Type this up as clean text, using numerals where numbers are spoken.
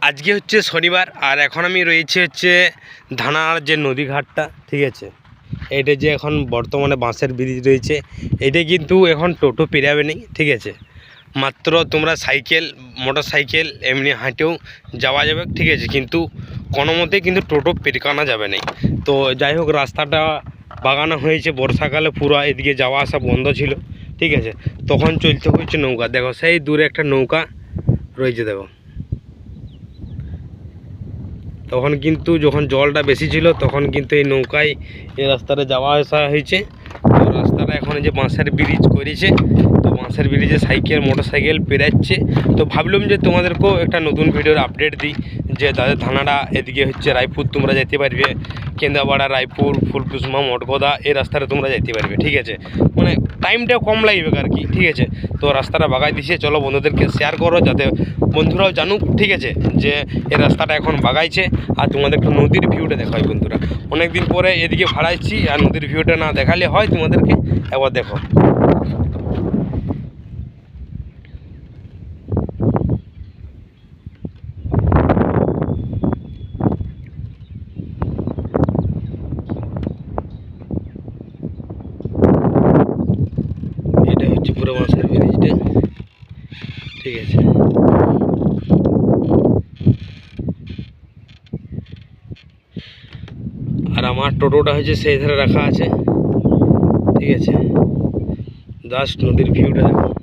আজকে হচ্ছে শনিবার আর এখন আমি রয়েছি হচ্ছে ধানার যে নদীঘাটটা, ঠিক আছে। এটা যে এখন বর্তমানে বাঁশের ব্রিজ রয়েছে, এটা কিন্তু এখন টোটো পেরাবে নেই, ঠিক আছে। মাত্র তোমরা সাইকেল, মোটর সাইকেল এমনি হাঁটেও যাওয়া যাবে, ঠিক আছে। কিন্তু কোনো মতেই কিন্তু টোটো পেরকানো যাবে না। তো যাই হোক, রাস্তাটা বাগানো হয়েছে বর্ষাকালে, পুরো এদিকে যাওয়া আসা বন্ধ ছিল, ঠিক আছে। তখন চলতে হচ্ছে নৌকা, দেখো সেই দূরে একটা নৌকা রয়েছে, দেখো। তখন কিন্তু যখন জলটা বেশি ছিল তখন কিন্তু এই নৌকায় এই রাস্তাটা যাওয়া আসা হয়েছে। তো রাস্তাটা এখন যে বাঁশের ব্রিজ করেছে, তো বাঁশের ব্রিজে সাইকেল, মোটর সাইকেল পেরাচ্ছে। তো ভাবলাম যে তোমাদেরকেও একটা নতুন ভিডিওর আপডেট দিই, যে তাদের থানাটা এদিকে হচ্ছে রায়পুর, তোমরা যেতে পারবে কেন্দ্রাপাড়া, রায়পুর, ফুলকুসমা, মঠগোদা, এই রাস্তাটা তোমরা যেতে পারবে, ঠিক আছে। মানে টাইমটাও কম লাগবে আর কি, ঠিক আছে। তো রাস্তাটা বাগাই দিছে, চলো বন্ধুদেরকে শেয়ার করো যাতে বন্ধুরাও জানুক, ঠিক আছে, যে এই রাস্তাটা এখন বাগাইছে। আর তোমাদেরকে নদীর ভিউটা দেখাই বন্ধুরা, অনেক দিন পরে এদিকে ভাড়াইছি আর নদীর ভিউটা না দেখালে হয় তোমাদেরকে, একবার দেখো। এটা হচ্ছে পুরো বাঁশের ব্রিজটা, ঠিক আছে। আর আমার টোটোটা হচ্ছে সেই ধারে রাখা আছে, ঠিক আছে। জাস্ট নদীর ভিউটা দেখো।